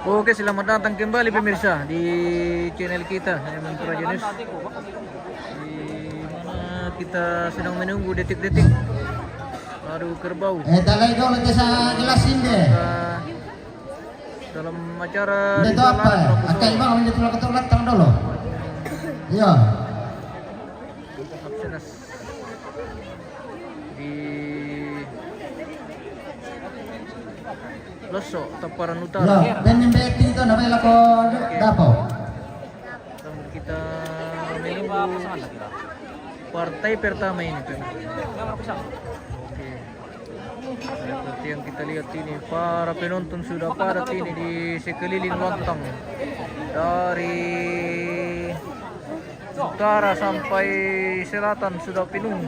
Oke, selamat datang kembali pemirsa di channel kita Eman Prajenis. Di mana kita sedang menunggu detik-detik baru kerbau. Talay kau lagi sa jelasin deh. Dalam acara Itu apa? Akan bang ini tulang ketulat tang dulu. Iya. Di Losok, Taparan Utara. Ya, benin beti itu namanya lako dapo. Kita menunggu partai pertama ini. Oke. Seperti yang kita lihat ini, para penonton sudah padat ini di sekeliling lontang dari utara sampai selatan sudah penuh,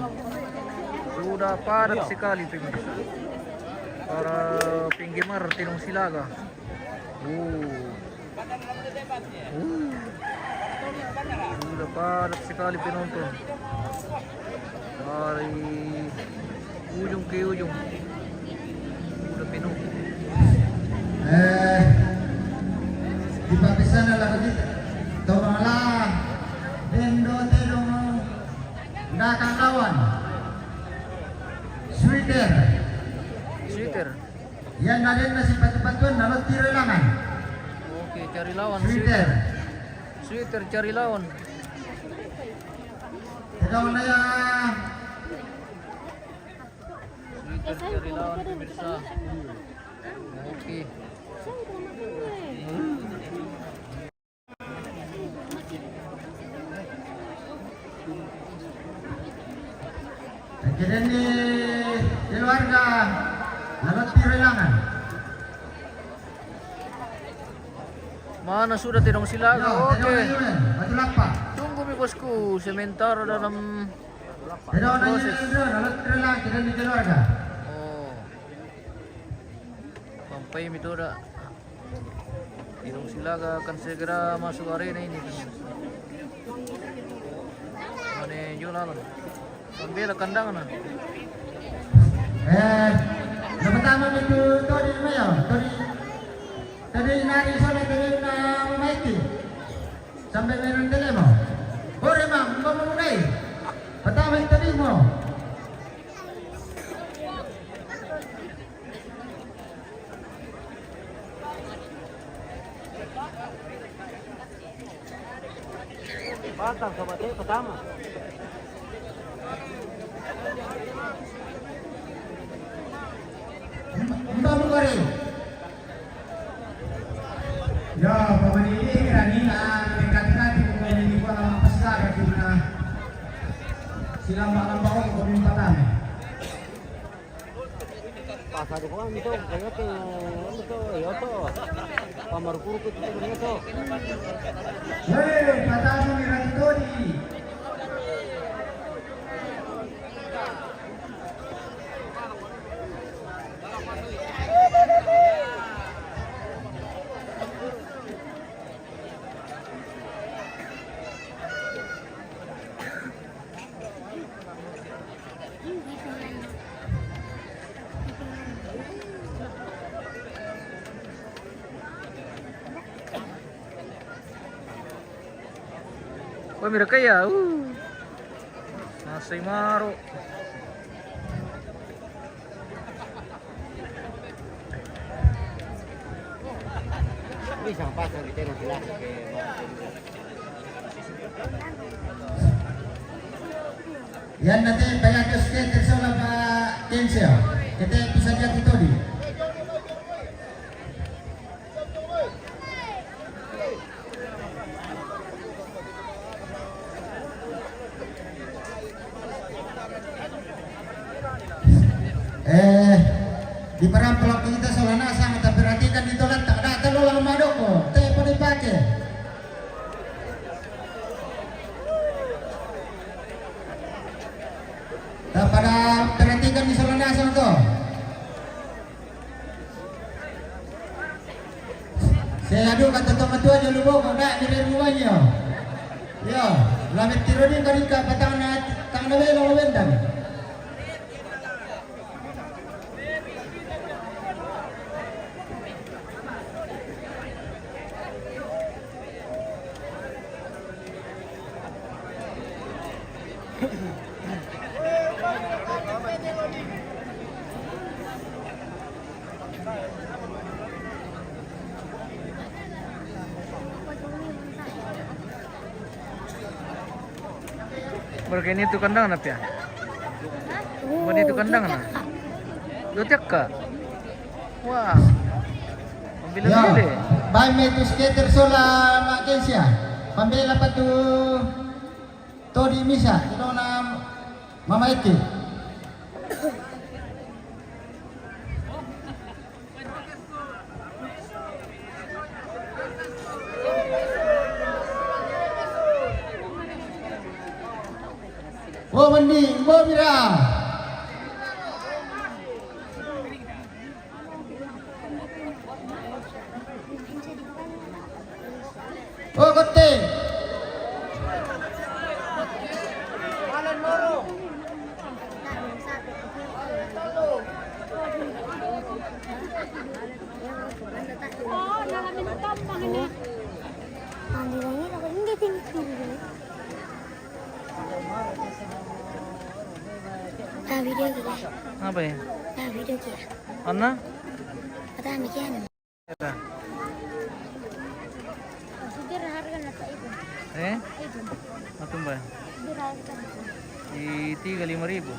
sudah padat sekali pemirsa. Para penggemar Tenong Silaga. Sudah padat sekali penonton dari ujung ke ujung. Sudah penuh. Di papisan na lang dito. Tumala. Dendo telong dakang lawan. Sweater. Yan na rin na si Patu-Patuan nalot tiro langan. Oke, cari lawan. Sweater cari lawan. Ikaw na ya. Sweater cari lawan pemirsa. Oke. Kira ni keluarga nalot tiro langan. Mana sudah Tenong Silaga? Oke. Matulak pa. Tunggu mi bosku, sementara dalam Pero na proses. yun, nalot tiro lang kira ni keluarga. Oh. Sampai itu dah. Tenong Silaga akan segera masuk arena ini pemirsa. Mana jualan? Ambil kandangan. Na pertama itu Todi Mayo, Todi nari sana Todi na mamaiti. Sampai meron dele mo. Ore mang, mamunay. Pertama itu Todi mo. Batang sama dia pertama. Mbak Bukari. Ya, paman ini kanina dekat-dekat pemain ini ko lang pasalaga kina sila malambaw ko pamimpatan. Pasado ko ang ito, kaya ke ito, ito. Pamarpuro ko ito ito. Hey, patado ni Ratitodi. Wah, mira kaya. Masay maro. Bisa pasang di Tenong Silaga ke Yan natin payagos skater sa mga Kenseo. Kita bisa lihat itu di. Di perampelak kita solana sangat tapi perhatikan di toilet tak ada terlalu madoko. Telepon dipakai. Tak pada perhatikan di solana sana tu. Saya adu kata teman tua je lubo kau nak dari rumahnya. Ya, lamit tironi kau ika patang na tang na belo wendang. Berkini itu kandang na pia. Bukan itu kandang na. Dotiak ka. Wah. Pambila-bili. Bay may to skater sola na Agencia. Pambila pa to Tori Misa. Ito na mamaiki. Mending, Mira. Kote. Alan Moro. Oh, nakamintom mga na. Hindi lang yun. Ako hindi tinitili. Video kita. Apa ya? Video kita. Anna? Kata mikian. Eta. Sudir harga na sa ibu. Ibu. Atum ba? Sudir harga na. Di 35,000.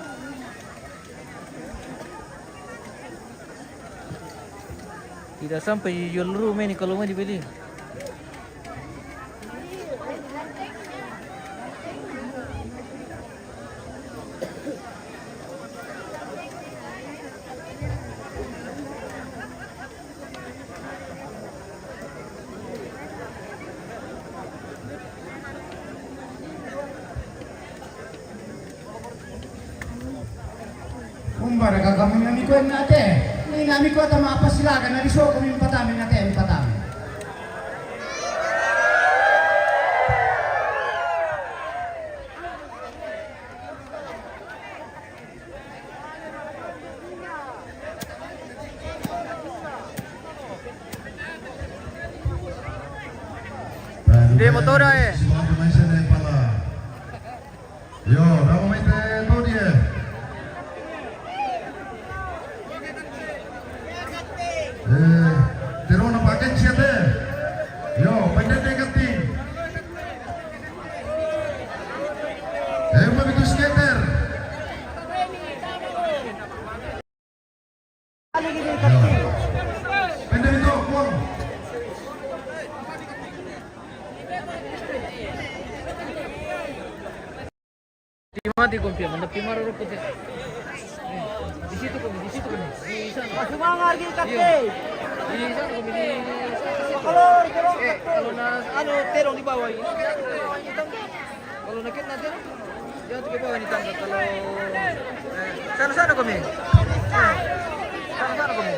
Tidak sampai jual rumah ini kalau mau dibeli. Kumbara kami nami ko nate. Ni nami ko ta mapasilagan na riso kami patami nate patami. Di motor eh. Yo, berapa meter tahu dia? Terus nak pakai siapa? Yo, pendek negatif. Mau itu skater. Pendek itu, kuang. Mati kumpia, mana pimar orang putih. Di situ kami, di situ kami. Di sana. Semangat lagi kakek. Di sana kami di. Kalau na terong di bawah ini. Kalau nakit na terong, jangan di bawah ini tangga. Kalau sana kami. Sana kami.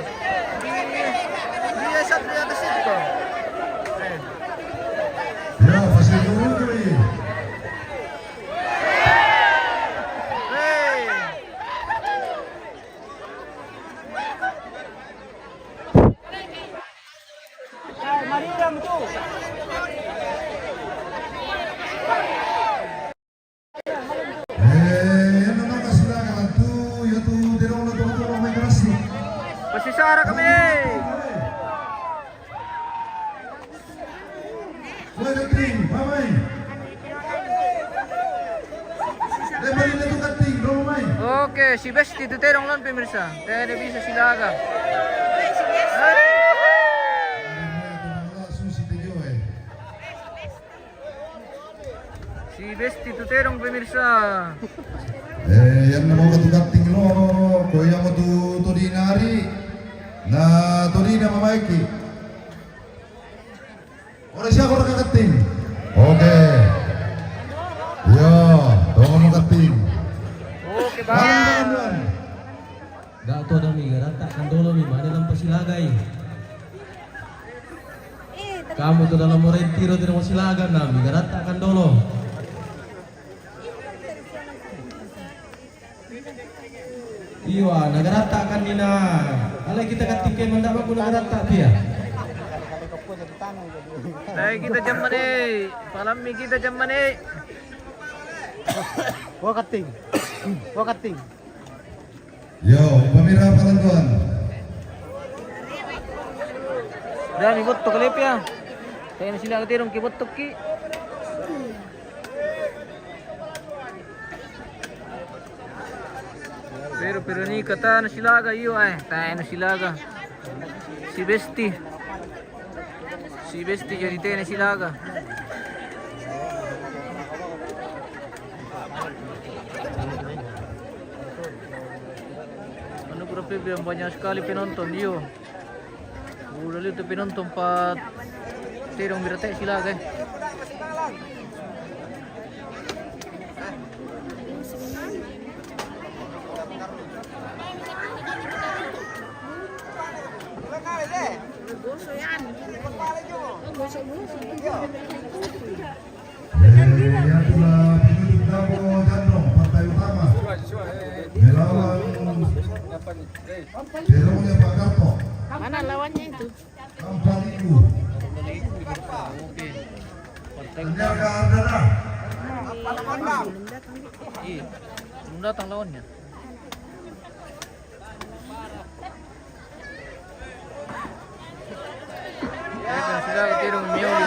Di satu di atas itu kok. Ya, masih dulu ini. Mariam tu. Yan naman kasilangan tu, yung tu dirong na tulong may grasi. Pasisara kami. Wala ting, mamay. Lebalin na tu kating, mamay. Oke, si Besti itu terong lan pemirsa. Tadi bisa silaga. Si Besti itu terong pemirsa. Yan na mga tukating no, kuya mo tu Torinari na Torina mamaiki. Ora siya ko nakakating. Okay. Yo, tunggu mo kating. Oke, bang. Dato na mi garanta kandolo mi mana lang pasilagay. Kamu to dalam retiro tidak mau silagan nami garanta kandolo. Iya, nagarata kan nina. Alay kita ketika mendapat guna nagarata dia. Dahil kita jaman eh. Palami kita jaman eh. Wakating. Yo, pamira palantuan. Dan ibot to kalip ya. Kaya na sila katirong kibot to ki. Pero ni kata na silaga iyo ay. Tayo na silaga. Si Besti. Si Besti jadi tayo na silaga. Ano bro Febri, banyak sekali penonton iyo. Udah lihat tuh penonton 4 terong birate silaga. Yang telah penutup Dabo Jandong Partai Utama melawan terongnya Pak Karto. Mana lawannya itu? Kampaliku. Sandiaga Ardana. Iya, belum datang lawannya. Sudah terong mioli.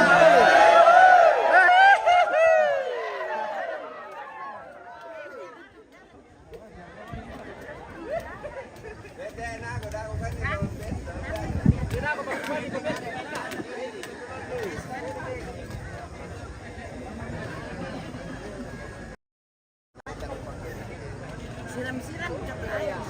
Siram-siram kata ayah.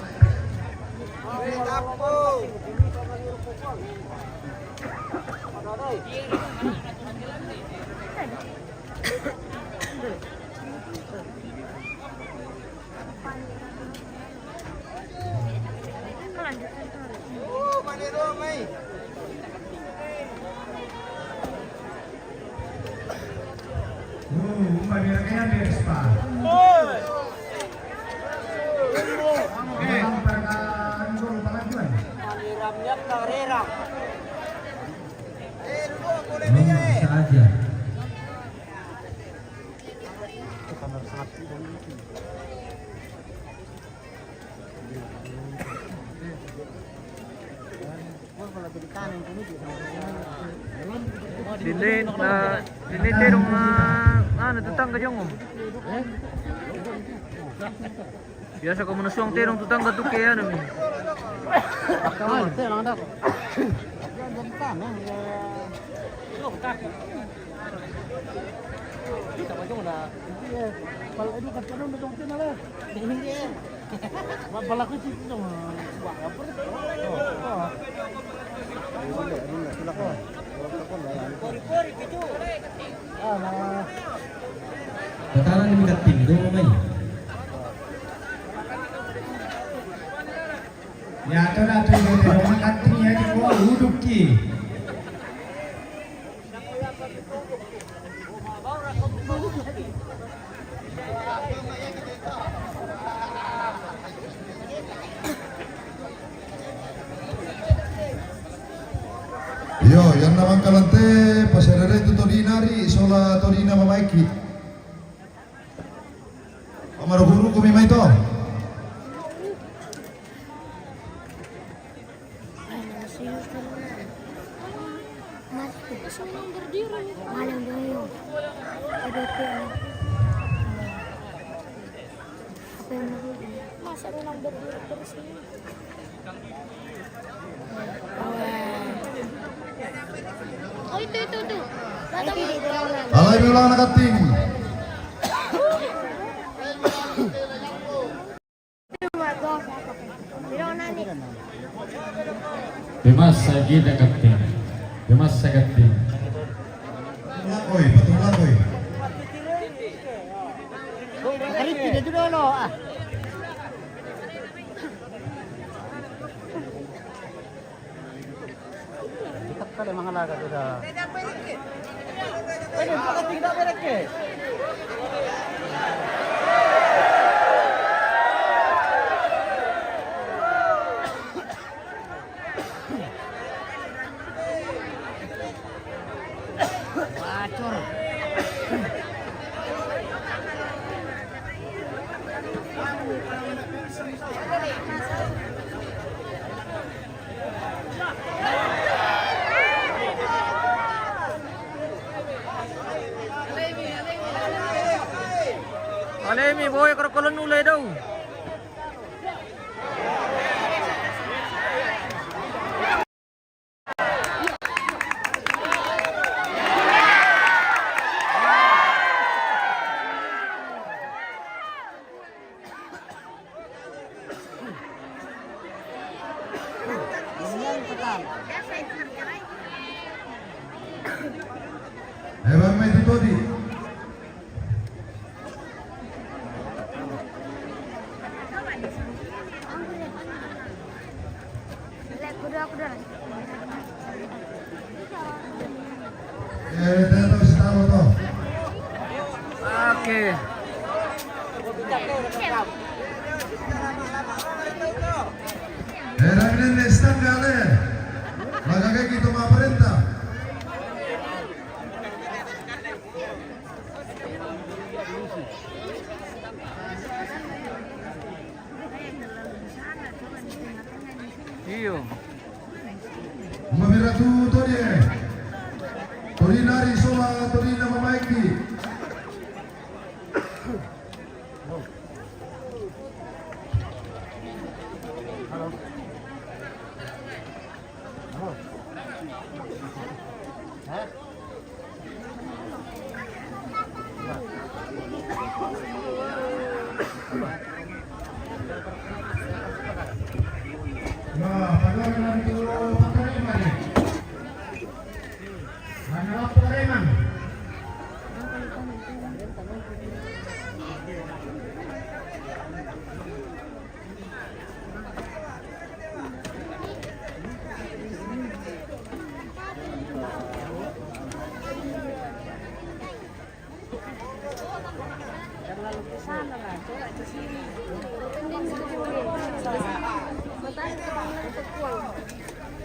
Madirnya Despa. Saja. Dili terong ano tetangga jong. Biasa kau menusung terong tetangga tuh kayak ano mi. Kawan, saya lang dak. Kita macam mana? Kalau itu kan kamu betul betul lah. Ini. Balak itu cuma buat apa? Batalan ni kating do may. Ya to na to ni do kating ya di ko uduk ki. Yo, yang namang kalante pasarere itu Todinari sola Todina mamaiki. Amaro guru kumi mai to. Masa memang berdiri terus ini? Oh itu. Alay bilang anak kating. Dimas Sagita Kapten. Dimas Sagatin. Lakoy, patung lakoy. Kali tidak dulu lo. Kita kali mangalaga sudah. Pwede buka tinggal berek ke? Bacor. Alemi boy kalau kolon ulay daw. Ewan may tutodi. Lihat kuda-kuda. Tayo si Taro to. Oke. Ragnen Nestan gale. Magagay kita maparenta. Iyo. Mamiratu Todi. Torinari Sola Torina Mamaiki. Nah, pagawin itu pagkareman. Ano pagkareman? Sana lah, coba ke sini.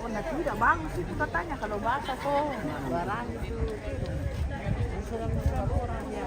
Oh, nah tidak bagus itu katanya kalau basah kok barang itu. Serang-serang orang ya.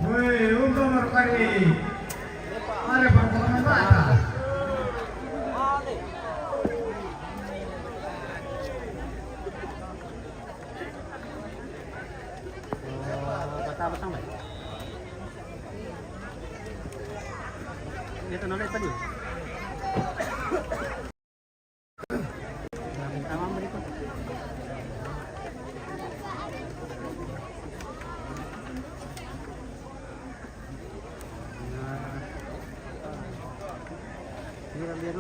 Woi, untuk merkari. Ada perkembangan bata. Batang-batang baik. Dia tenang tadi. Pertama berikut. Biar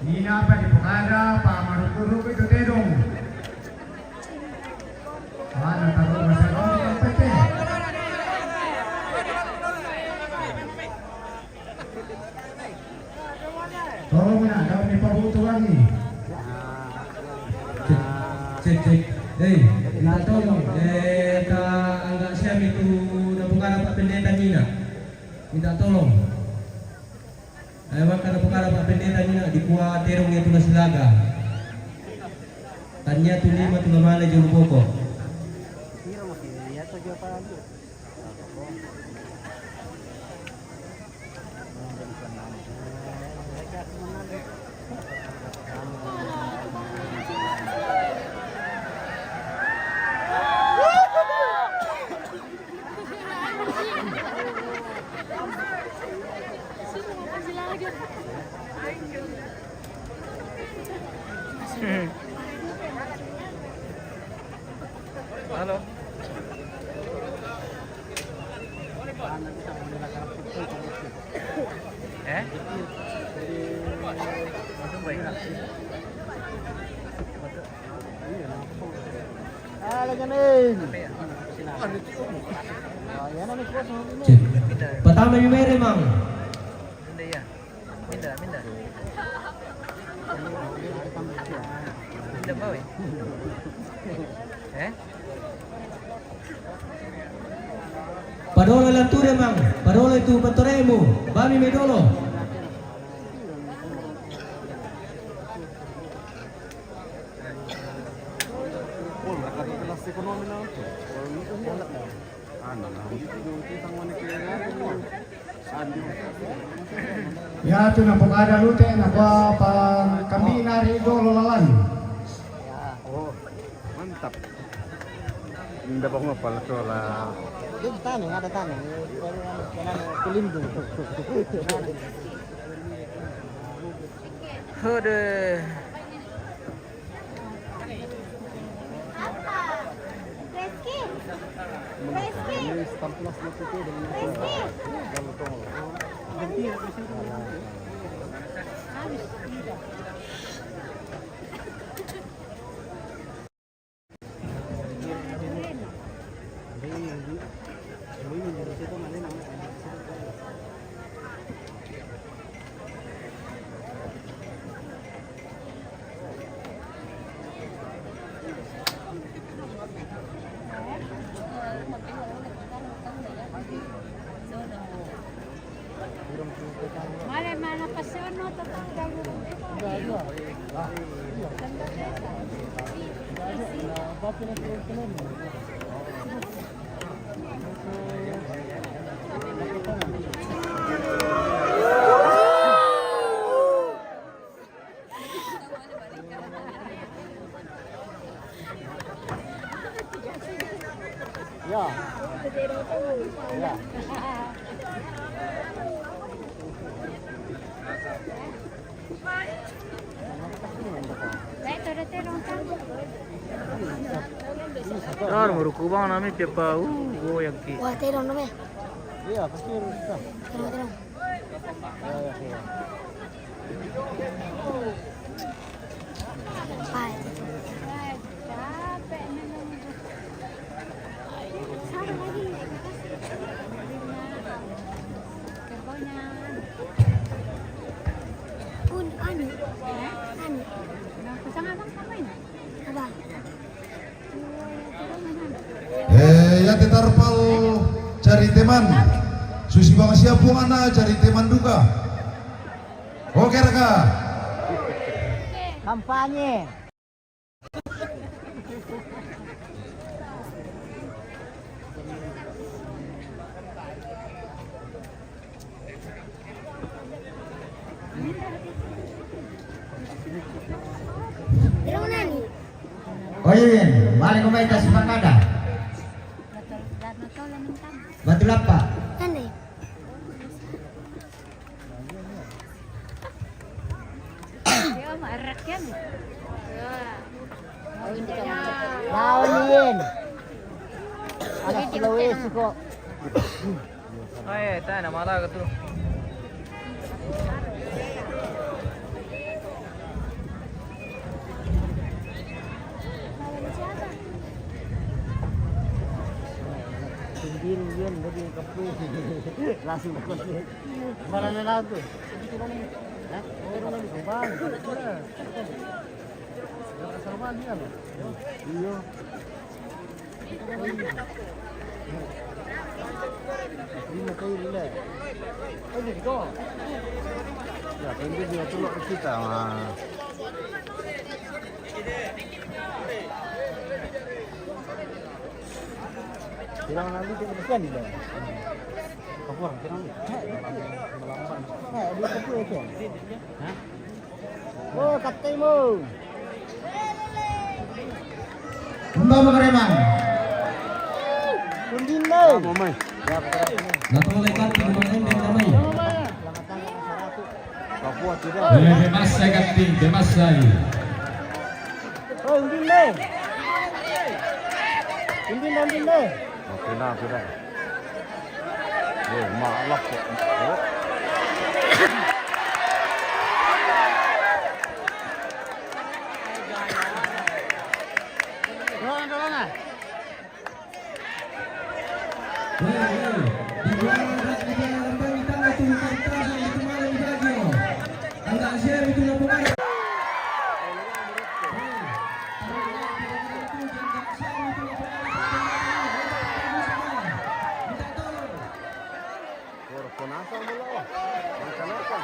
Nina apa di Pekada, Pak Marukuru itu tedong. Mana taruh masa kau di PT. Tolong nak, kau ni Pak Butuh lagi. Cek. Minta tolong. Agak siap itu napukara Pak Pendeta Nina. Minta tolong. Ewan kana Pak Pendeta Nina di kuah terong itu nasi laga. Tanya tu lima tu mana jauh pokok. Halo. Langsung baik. Ah, lagi nih. Apa ya? Cek. Pertama yung mere mang. Minda ya. Minda. Minda ba eh? Padolo lanture mang. Padolo itu bentoremu. Bami medolo. Ya tu nampak ada lute nampak pan kami nari dolo lalan. Mantap. Hindi pa ko pala to la. Ada tanah. Pelindung. Aduh. Mare mana pasyon mo tatanggal mo. Yaar merukubang namin pepa goyak ki. Wah, terong na ba? Iya, pasti harus. Terong. Ay. Capek na lang. Sama lagi. Anu. Pasangan bang ngapain? Abang. Ya tetarpal cari teman. Susi bang siap ana cari teman duka. Oke raka. Kampanye. Terong nani. Oh iya, balik kau main tas pakada. Batu lapa. Nani. Yo marak yan. Lawan Anak Sulawesi kok. Ay, tayo na malaga to. Din dari kapu. Langsung ke kos. Mana nak tu? Hah? Orang lagi bang. Salman dia loh. Iya. Ini kau ini. Oh gitu. Ya, ini dia tulok kita mah. Tirang nanti dia bersihan dia. Kapur, tirang. Melamban. Dia kapur itu. Hah? Oh, kataimu. Kembali mengeremang. Kundin deh. Mamai. Natoleh kartu kemarin dengan namai. Papua tidak. Bebas Sagating, bebas saya. Oh, kundin deh. Kundin deh. Oke lah, sudah. Maaf kok. Di luar negara Lambang tangga tu Kantasa itu malam Bagio. Tangga Asia itu Lampung. Ponasa mo lang. Makanaka.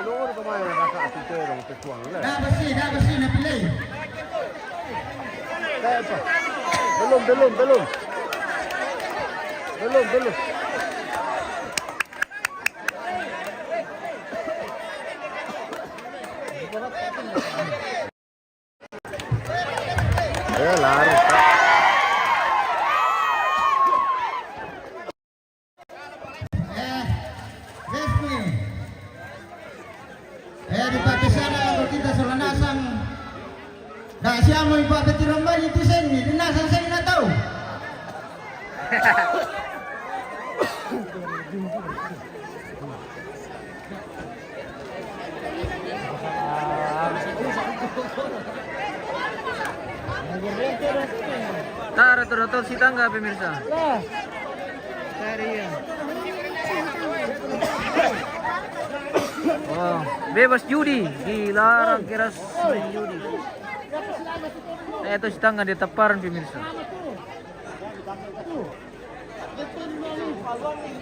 Ulur ko may nakakatiterong petuang le. Dah bersih napilih. Apa? Belum. Lari. Resmi. Dipakai sana kalau kita selanasang. Dah siapa mau ipak ketirambai itu seni, dinasang saya nak tahu. Rata-rata si tangga pemirsa. Oh, bebas judi, dilarang keras main judi. Itu si tangga di teparan pemirsa.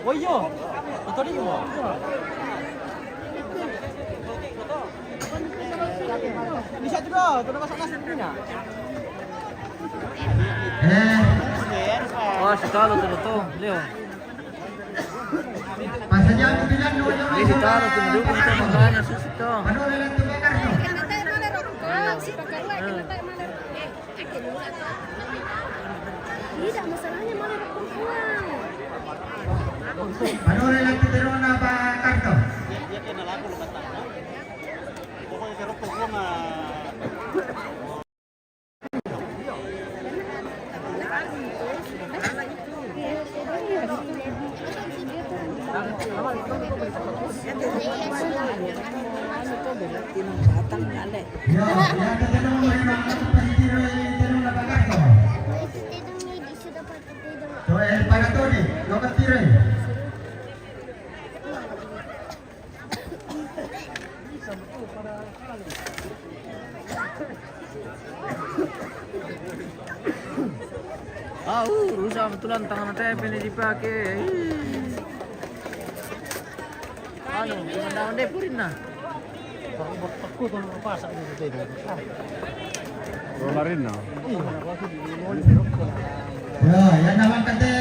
Oh iya, betul ini mau. Bisa juga, tuh masak nasi punya. Oh, sekali tuh, Leo. Pasanya aku bilang no Ini sekali tuh mendukung itu makanya susah tuh. Manole lang tumakar no. Tidak, masalahnya malah perempuan. Manole lang titiro na ba karto? Dia kena lagu lepas tangan. Pokoknya serok pokok mah. Ya, titiro mo yung mga pasitiro titiro na ba karto? So, para to ni, lo katiro. Rusak betulan tangan saya ini dipakai. Ano, undang deh purin na. Takut kalau pasak di situ. Rolarin na. Ya, yan naman kate.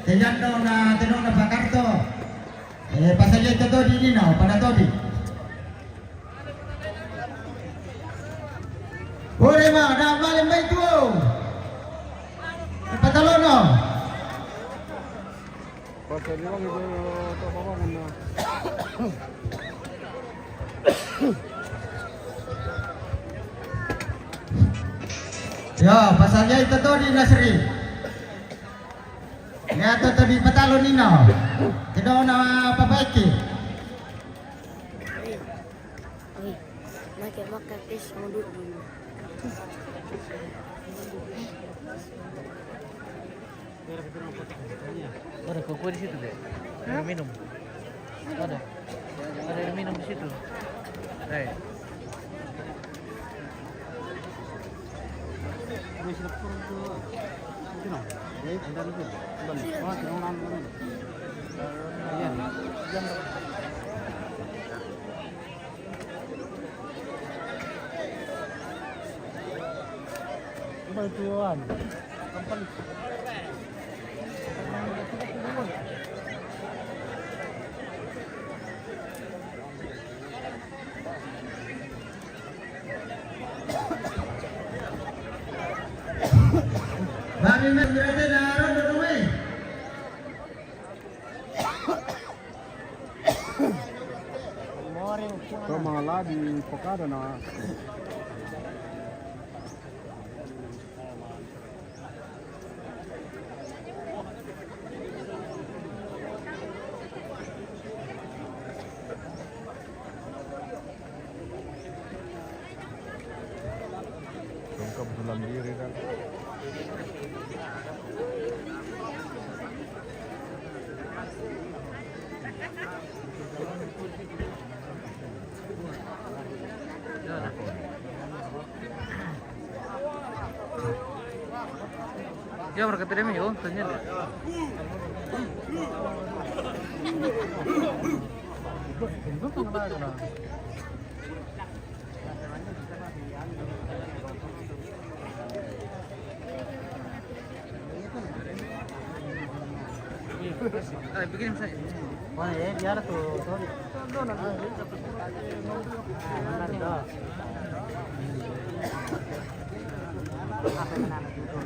Tiyan no na tinong na ba karto? Pasanya ito to di no, pada to di. Boleh mah, dah malam baik tu. Patalono. Pakai dia lagi tu apa mana? Ya, pasalnya itu tuh di Nasri. Ya, itu tuh di Patalo Nino. Tidak na papaiki. Nak makan kes mudut dulu. Ada koko di situ deh. Air minum. Ada air minum di situ. Hey. Bantuan. Bami mas berarti naron dulu. Kau malah di Pokada na. Kebetulan diri kan. Ya mereka tidak oh, ternyata. Bikin saya. Wah, ya biar tuh, sorry. Benar dah. Apa yang nak itu?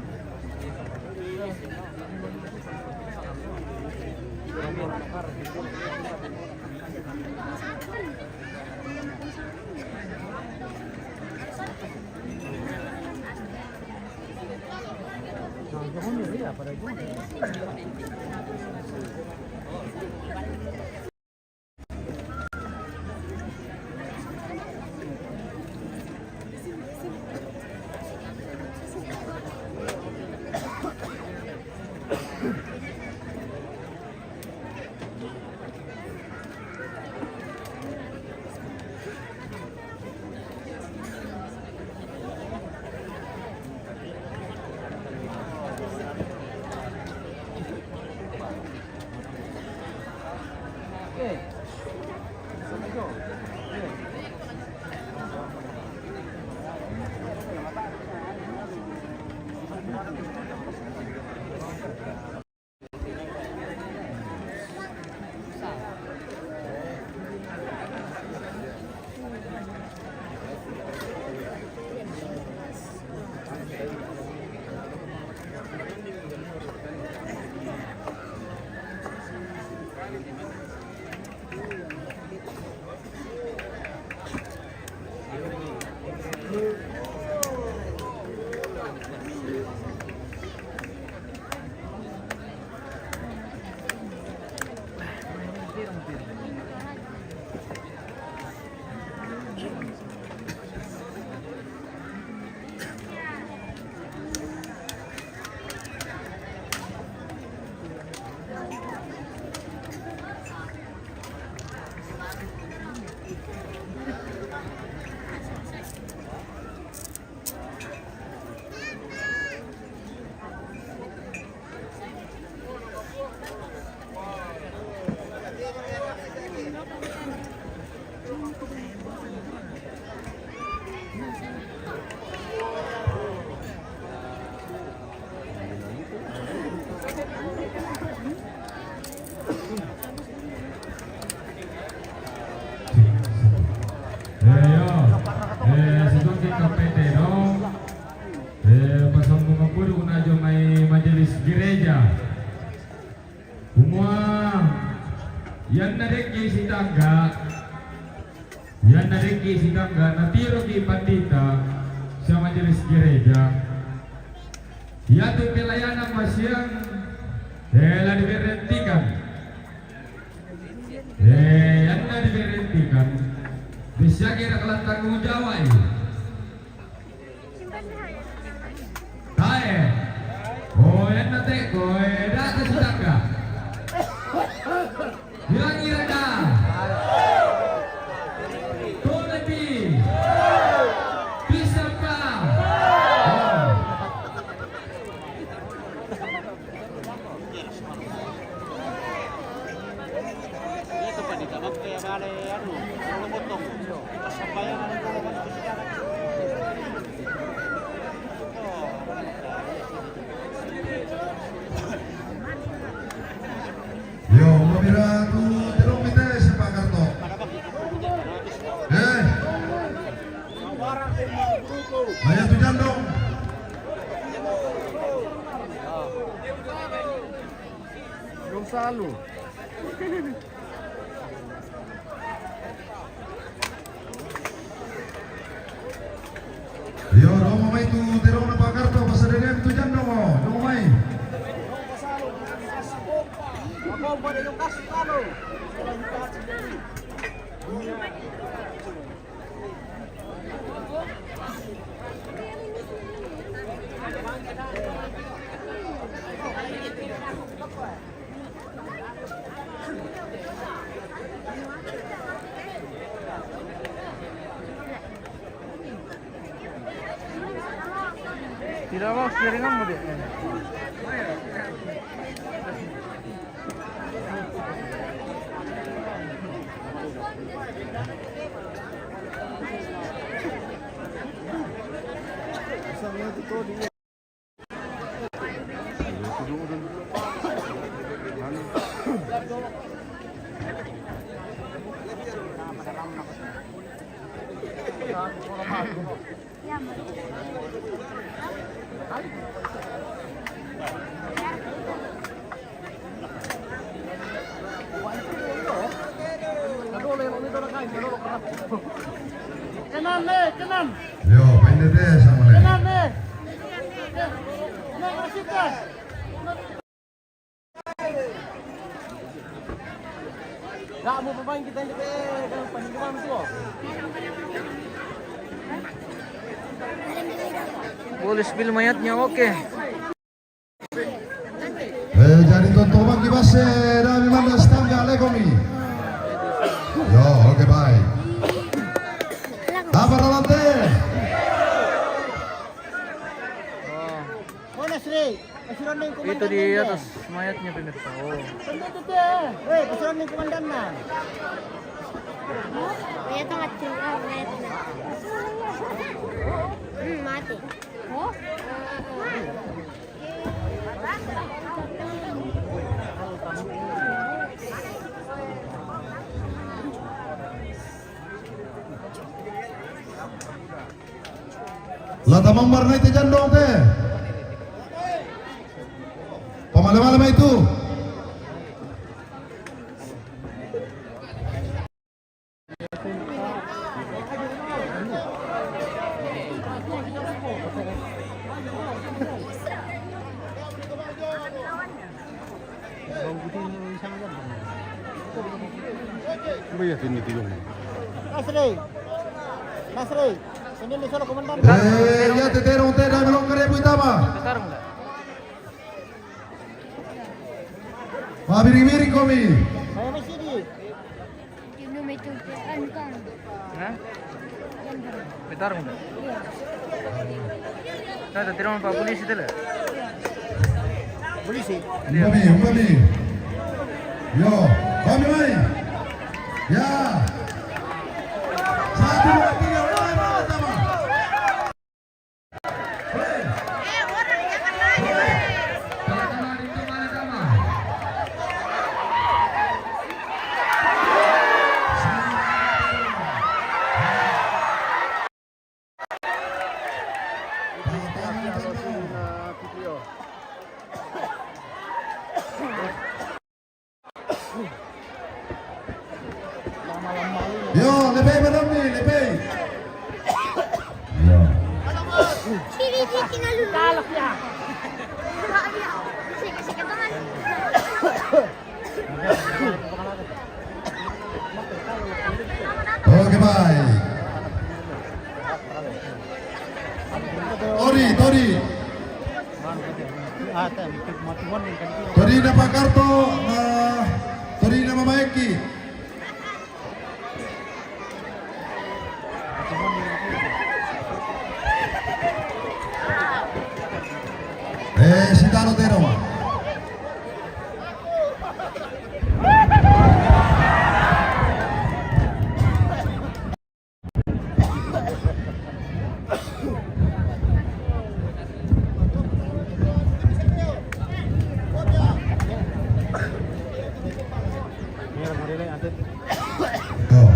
Majelis gereja semua yang nadeki si tangga natiro ki pandita sa majelis gereja yaitu pelayanan masyang telah diberhentikan yang diberhentikan bisa kira kelan tanggung jawab tae yang nanti koe data sedangka bilang iraga tuh lebih bisa pak Itu Pak ditambah kayak balai anu, kalau potong. Sambayan Yo, mabira tu terong mite sa Pakarto. Ayan tu dyan dong. Yung salo. Yo, Romo may tu terong na Pakarto. Pasadagay tu dyan dong. Romo may. Ako pa rin yung kaso talo. Tidak mau jaringan mu deh. Kanan deh, kanan. Yo, pendek deh sama lagi. Kanan deh. Nek masih deh. Gak mau pemain kita ini kan panjang itu. Boleh spill mayatnya oke. Jadi tonton bagi base dari mana stangga legomi. Yo, oke baik. Apa relante? Mana Sri? Kasiran ning komandan. Itu di atas mayatnya pemirsa. Oh. Itu deh. Weh, kasiran ning komandan na. Kaya ito mati. Mati. Oh? Lata mambar na ito dyan dong te. Pamalam-malam itu. Nasri. Nasri. Ini nih solo komandan. Ya teterong te dan belum kare itama. Sekarang enggak? Mabiring-biring komi. Saya masih di. Yung may tupian ka. Hah? Petar enggak? Nah, tadi orang Pak Polisi itu lah. Polisi. Umpami. Yo, kami mai. Ya. 1, 2, 3, mulai pertama. Telah-telah itu mana sama? Yo, lebih madam ni, lebih. Yo. Sige, kinalulong. Talak niya. Sige, sige naman. Oke, baik. Tori. Tori na Pakarto na Tori na Mamaeki. Si Taro Teroma. Oh.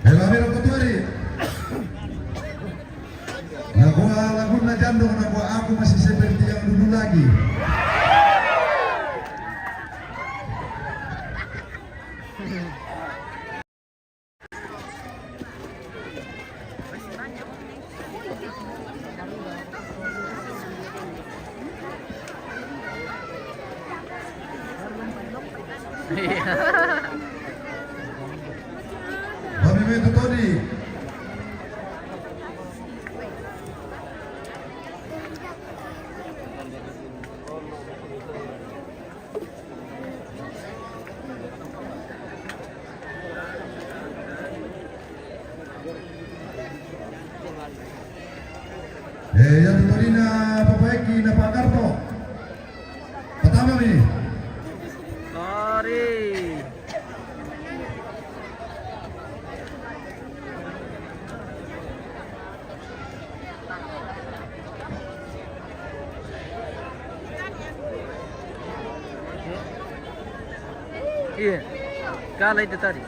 Hello, Ketuari. Lagu na jandong aku masih seperti yang dulu lagi. Kami itu Tony. Yang Torina Iya. Kalah itu tadi.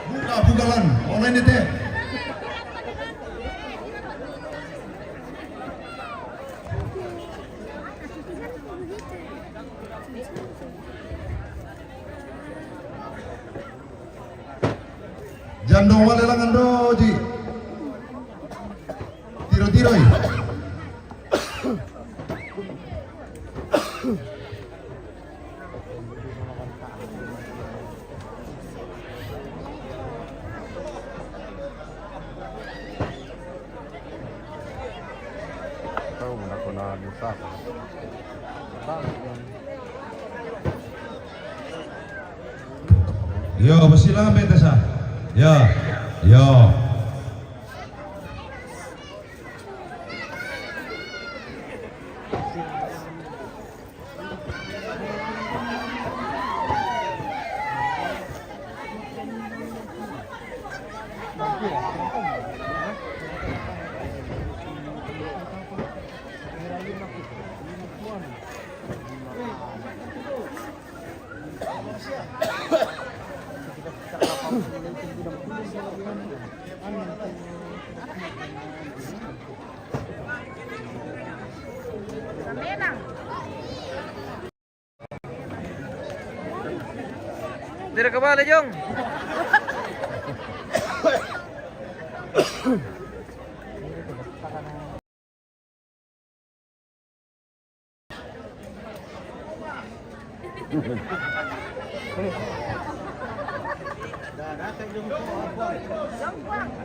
Buka bukalan online itu. Jando wale langan doji. Tiro-tiroi. Yo, bersilakan Betesa. Ya, yo. Tira kembali, Jong.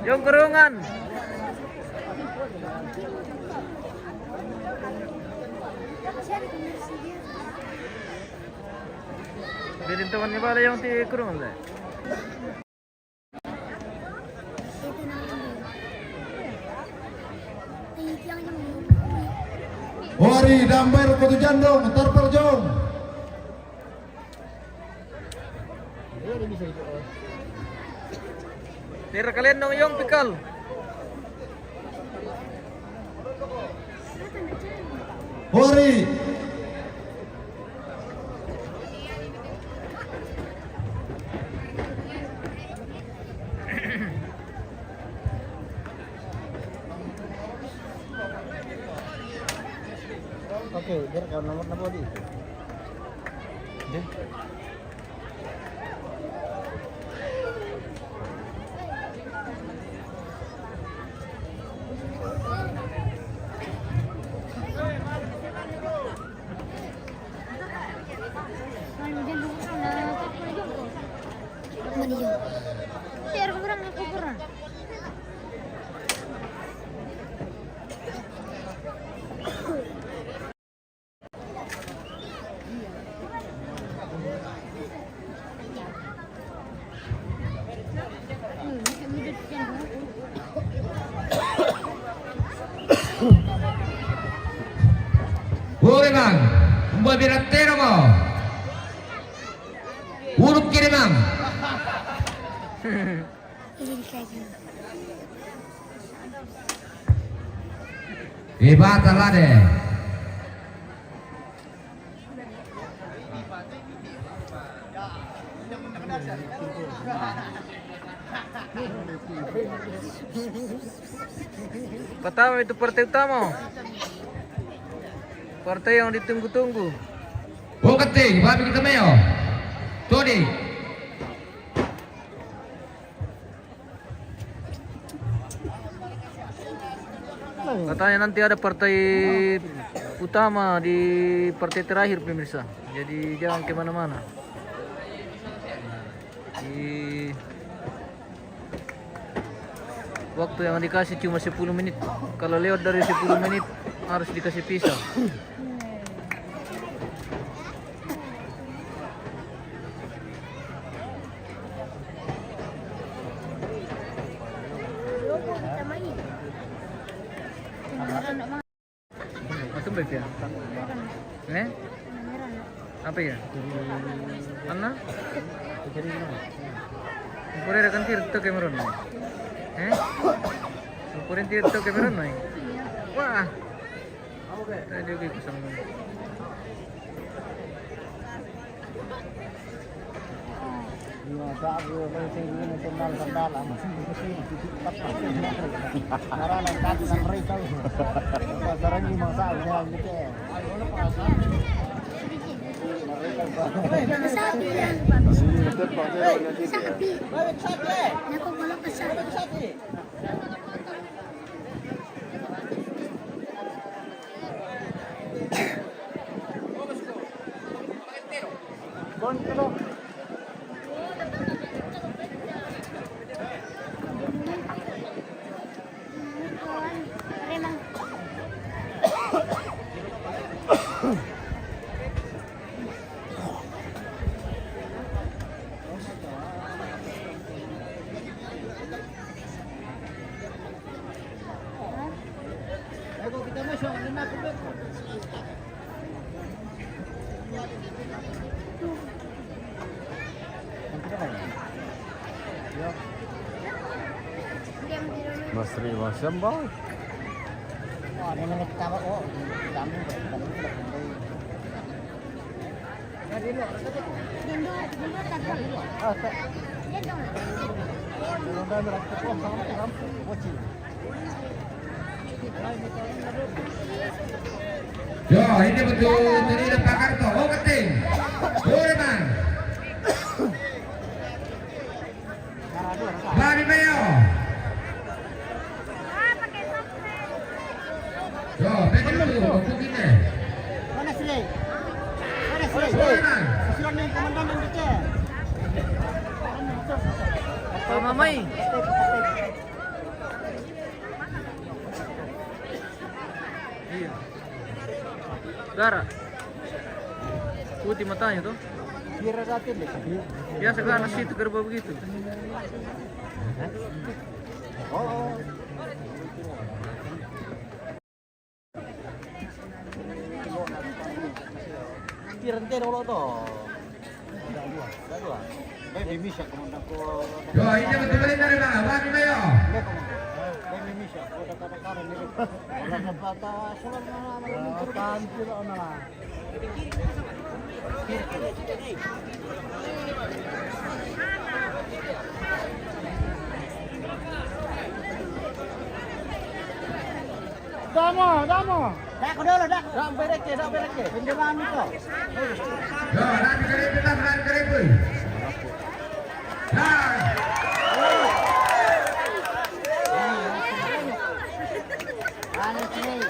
Jong kerungan. Bilin teman ni bala yang ti kurungan dah. Ori damber kutu jandong, terper jong. Tira kalian dong Yong pikal. Ori. Oke, biar kau nomor di. Boleh bang, membuat biratero mo. Urut kiri bang. Ibatan lah deh. Pertama itu partai utama. Partai yang ditunggu-tunggu. Oh keting, babi kita mayo. Todi. Katanya nanti ada partai utama di partai terakhir pemirsa. Jadi jangan kemana-mana. Di waktu yang dikasih cuma 10 menit. Kalau lewat dari 10 menit harus dikasih pisah. Masuk baik ya? Apa ya? Mana? Pura rekan tirto kemeron. Pura tirto kemeron. Wah. Tadi oke kusang mo. Iya, sabi ko sing national sandala masih kasi naralan dati ng rito. Pasaran yung mga sao niya nito. Sapi yan. Sapi. Naku, wala pa sapi. Remang. Mas Rima Sambal. Oh, ini nangit tawa ko. Dami ba? Dami ko lang. Dindo tagal. Ah, sa. Dindo. Ano ba meron ko sa kamp? Watching. Yo, ini betul dari Pak Karto. Oh, keting. Boreman. Bani Mayo. Yo, pegang dulu, begini. Mana sila? Mana sila? Boreman. Sila ni komandan ng dito. Mamay. Iya. Gara. Putih matanya tuh. Kira natin eh. Biasa ganas itu kerbau begitu. Oh. Kirante dulu tuh. Ada dua. Baik bisa komandan ko. Yo, ini betul dari mana? Bani Mayo. Baik bisa. Udah kata-kata ni. Wala na bata. Sulan na naman. Kantil na lang. Damo. Dak dulu, dak. Sampai reke. Penjalan itu. Yo, nanti kerip kita nanti kerip. Nah, Ano sila?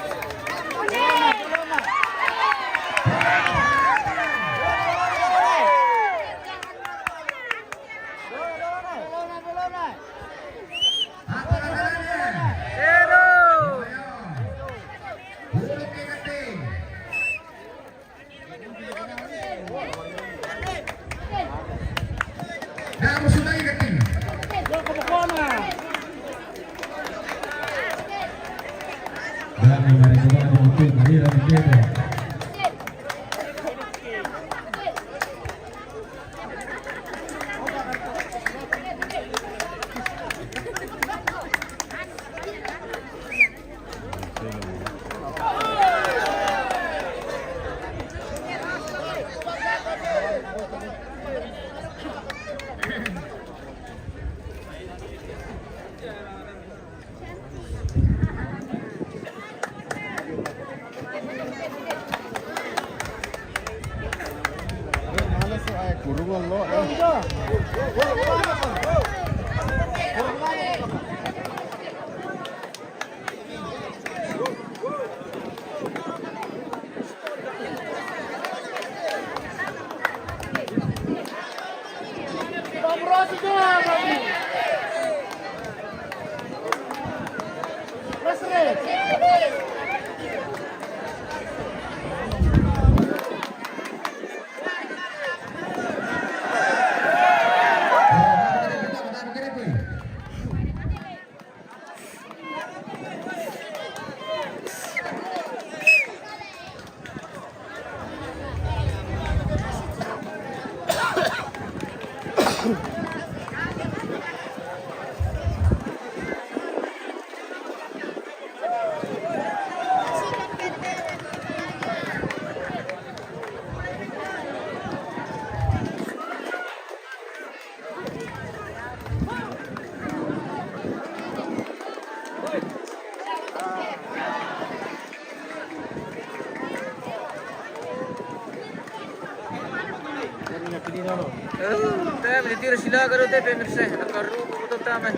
apa katanya? Zero. Ayo. Buruk ke keting. Nah, musuh lagi keting. Dan mari kita untuk kehadiran kita. Tayo, menitira sila karo tayo pemirsa. Nakarupo ko tama.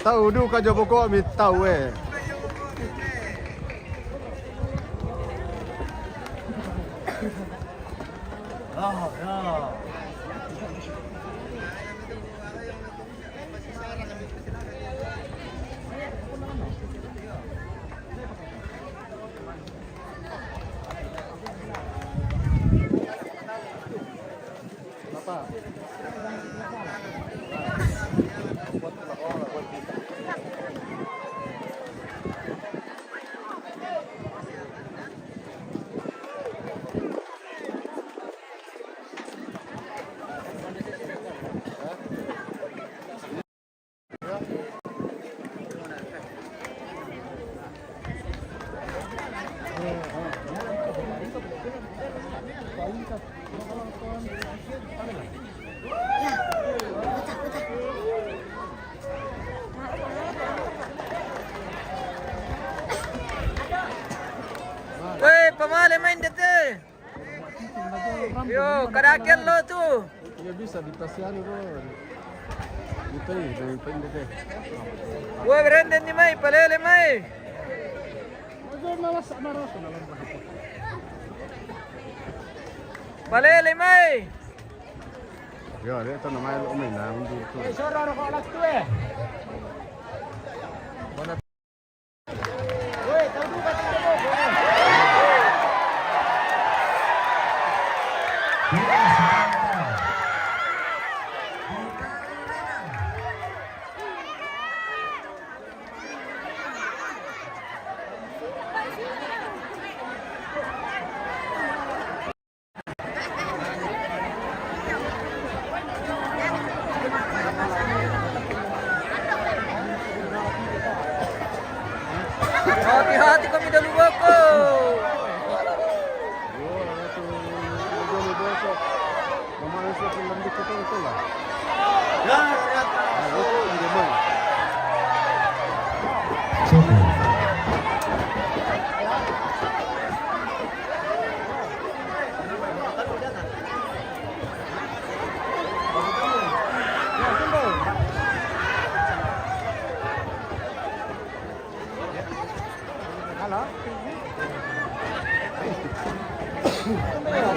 Tahu du ka jabo ko mi tahu eh. Weh, pamali main dete. Yo, karakel lo tu. Ya bisa ditasihan bro. Gitu dari pendek deh. Weh, Brandon ni mai, palele mai. Palele mai. Ya, dia tu namanya lo main lah untuk tu. Hati-hati kami dulu ko.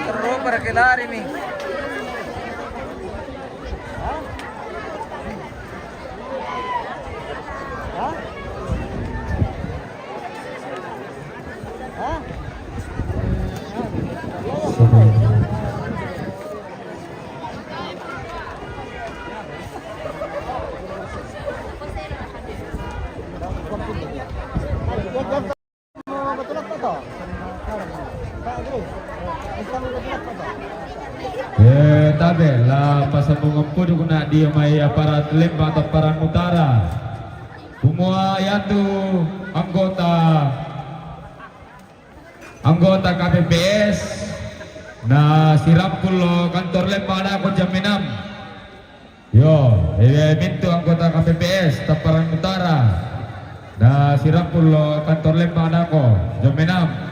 Terus para que lari mi. Tabe la pasabungan po na di may aparat Lembang atau Parang Utara. Semua yaitu anggota KPPS na sirampul kantor Lembang na ako jam 6. Yo, minto anggota KPPS Parang Utara na sirampul kantor Lembang na ako jam 6.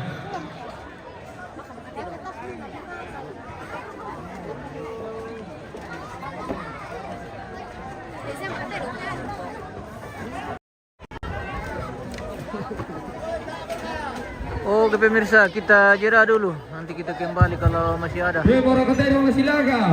Oke pemirsa, kita jeda dulu. Nanti kita kembali kalau masih ada. Oke, para ketemu Silaga.